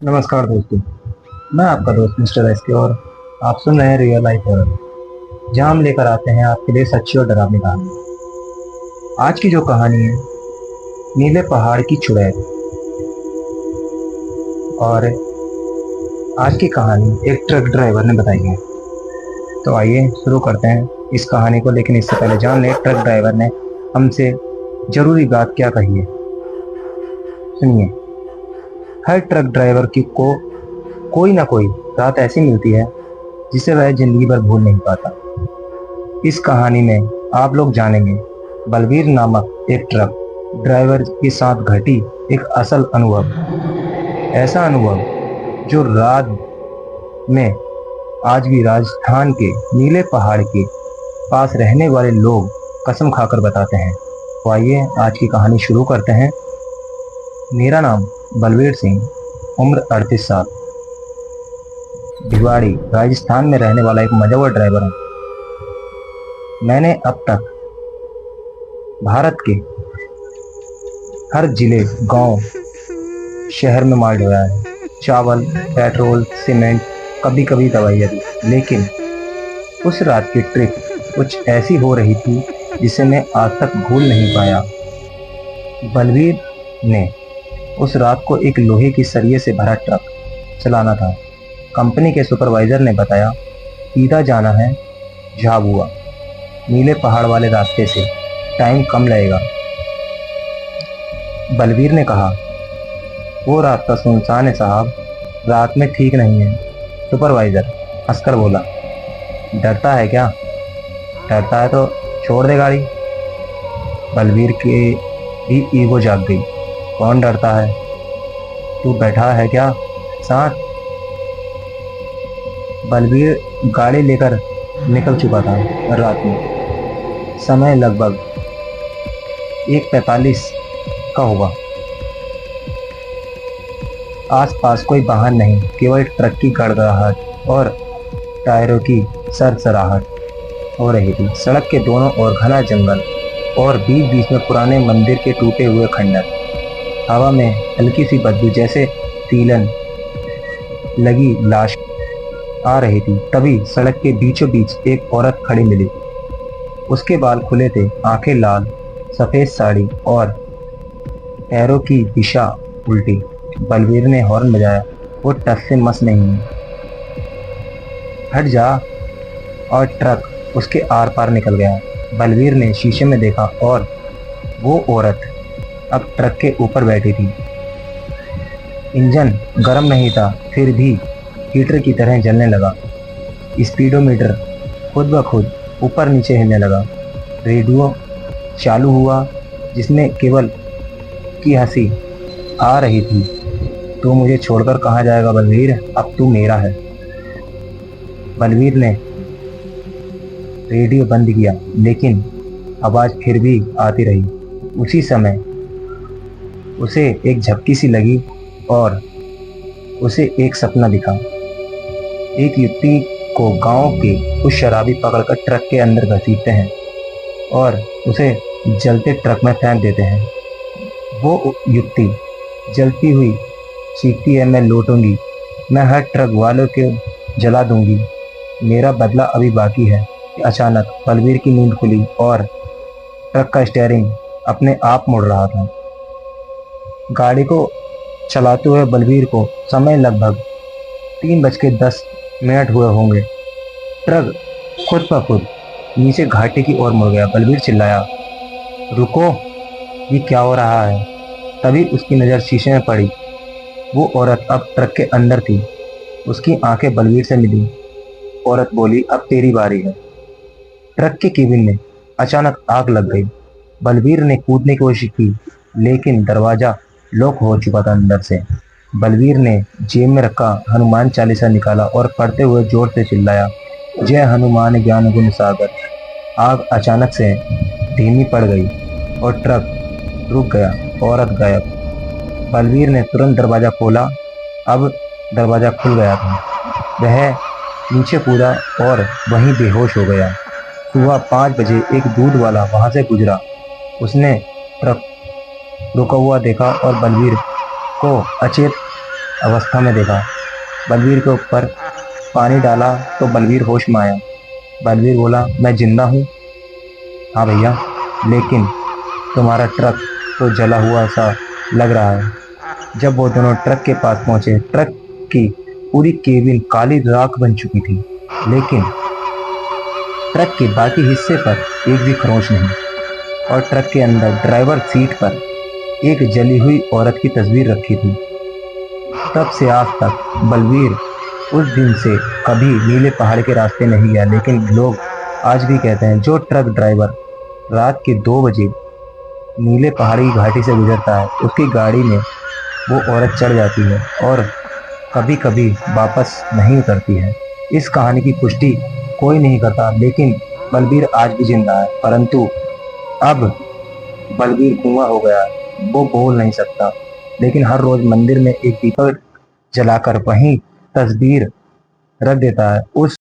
नमस्कार दोस्तों। मैं आपका दोस्त मिस्टर एस के और आप सुन रहे हैं रियल लाइफ हॉरर, जहां हम लेकर आते हैं आपके लिए सच्ची और डरावनी कहानी। आज की जो कहानी है नीले पहाड़ की चुड़ैल। और आज की कहानी एक ट्रक ड्राइवर ने बताई है। तो आइए शुरू करते हैं इस कहानी को, लेकिन इससे पहले जान लें ट्रक ड्राइवर ने हमसे जरूरी बात क्या कही है। सुनिए। हर ट्रक ड्राइवर की को कोई ना कोई रात ऐसी मिलती है जिसे वह जिंदगी भर भूल नहीं पाता। इस कहानी में आप लोग जानेंगे बलवीर नामक एक ट्रक ड्राइवर के साथ घटी एक असल अनुभव। ऐसा अनुभव जो रात में आज भी राजस्थान के नीले पहाड़ के पास रहने वाले लोग कसम खाकर बताते हैं। तो आइए आज की कहानी शुरू करते हैं। मेरा नाम बलवीर सिंह, उम्र 38 साल, भिवाड़ी राजस्थान में रहने वाला एक मजबूर ड्राइवर हूँ। मैंने अब तक भारत के हर जिले, गांव, शहर में माल ढोया है। चावल, पेट्रोल, सीमेंट, कभी कभी दवाइयाँ भी। लेकिन उस रात की ट्रिप कुछ ऐसी हो रही थी जिसे मैं आज तक भूल नहीं पाया। बलवीर ने उस रात को एक लोहे की सरिये से भरा ट्रक चलाना था। कंपनी के सुपरवाइजर ने बताया सीधा जाना है झाबुआ, नीले पहाड़ वाले रास्ते से, टाइम कम लगेगा। बलवीर ने कहा वो रास्ता सुनसान है साहब, रात में ठीक नहीं है। सुपरवाइजर हंसकर बोला, डरता है क्या? डरता है तो छोड़ दे गाड़ी। बलवीर के भी ईगो जाग गई। कौन डरता है? तू बैठा है क्या साथ? बलवीर गाड़ी लेकर निकल चुका था। रात में समय लगभग 1:45 का होगा। आसपास कोई वाहन नहीं, केवल ट्रक की गड़गड़ाहट और टायरों की सरसराहट हो रही थी। सड़क के दोनों ओर घना जंगल और बीच बीच में पुराने मंदिर के टूटे हुए खंडर। हवा में हल्की सी बदबू जैसे सीलन लगी लाश आ रही थी। तभी सड़क के बीचों बीच एक औरत खड़ी मिली। उसके बाल खुले थे, आंखें लाल, सफेद साड़ी और पैरों की दिशा उल्टी। बलवीर ने हॉर्न बजाया। वो टस से मस नहीं है, हट जा। और ट्रक उसके आर पार निकल गया। बलवीर ने शीशे में देखा और वो औरत अब ट्रक के ऊपर बैठी थी। इंजन गर्म नहीं था, फिर भी हीटर की तरह जलने लगा। स्पीडोमीटर खुद ब खुद ऊपर नीचे हिलने लगा। रेडियो चालू हुआ जिसमें केवल की हंसी आ रही थी। तू मुझे छोड़कर कहाँ जाएगा बलवीर? अब तू मेरा है। बलवीर ने रेडियो बंद किया, लेकिन आवाज फिर भी आती रही। उसी समय उसे एक झपकी सी लगी और उसे एक सपना दिखा। एक युवती को गांव के कुछ शराबी पकड़कर ट्रक के अंदर घसीटते हैं और उसे जलते ट्रक में फेंक देते हैं। वो युवती जलती हुई चीखती है, मैं लौटूंगी, मैं हर ट्रक वालों को जला दूंगी, मेरा बदला अभी बाकी है। अचानक बलवीर की नींद खुली और ट्रक का स्टीयरिंग अपने आप मुड़ रहा था। गाड़ी को चलाते हुए बलवीर को समय लगभग 3:10 हुए होंगे। ट्रक खुद ब खुद नीचे घाटी की ओर मुड़ गया। बलवीर चिल्लाया, रुको, ये क्या हो रहा है? तभी उसकी नज़र शीशे में पड़ी। वो औरत अब ट्रक के अंदर थी। उसकी आंखें बलवीर से मिली। औरत बोली, अब तेरी बारी है। ट्रक के केबिन में अचानक आग लग गई। बलवीर ने कूदने की कोशिश की, लेकिन दरवाजा लॉक हो चुका था अंदर से। बलवीर ने जेब में रखा हनुमान चालीसा निकाला और पढ़ते हुए जोर से चिल्लाया, जय हनुमान ज्ञान गुण सागर। आग अचानक से धीमी पड़ गई और ट्रक रुक गया। औरत गायब। बलवीर ने तुरंत दरवाजा खोला। अब दरवाजा खुल गया था। वह नीचे कूदा और वहीं बेहोश हो गया। सुबह 5 बजे एक दूध वाला वहां से गुजरा। उसने ट्रक रुका हुआ देखा और बलवीर को अचेत अवस्था में देखा। बलवीर के ऊपर पानी डाला तो बलवीर होश में आया। बलवीर बोला, मैं जिंदा हूँ? हाँ भैया, लेकिन तुम्हारा ट्रक तो जला हुआ सा लग रहा है। जब वो दोनों ट्रक के पास पहुंचे, ट्रक की पूरी केबिन काली राख बन चुकी थी, लेकिन ट्रक के बाकी हिस्से पर एक भी खरोंच नहीं। और ट्रक के अंदर ड्राइवर सीट पर एक जली हुई औरत की तस्वीर रखी थी। तब से आज तक बलवीर उस दिन से कभी नीले पहाड़ के रास्ते नहीं गया, लेकिन लोग आज भी कहते हैं जो ट्रक ड्राइवर रात के 2 बजे नीले पहाड़ी की घाटी से गुजरता है, उसकी गाड़ी में वो औरत चढ़ जाती है और कभी कभी वापस नहीं उतरती है। इस कहानी की पुष्टि कोई नहीं करता, लेकिन बलबीर आज भी जिंदा है, परंतु अब बलबीर कुआं हो गया है। वो बोल नहीं सकता, लेकिन हर रोज मंदिर में एक दीपक जलाकर वहीं तस्वीर रख देता है। उस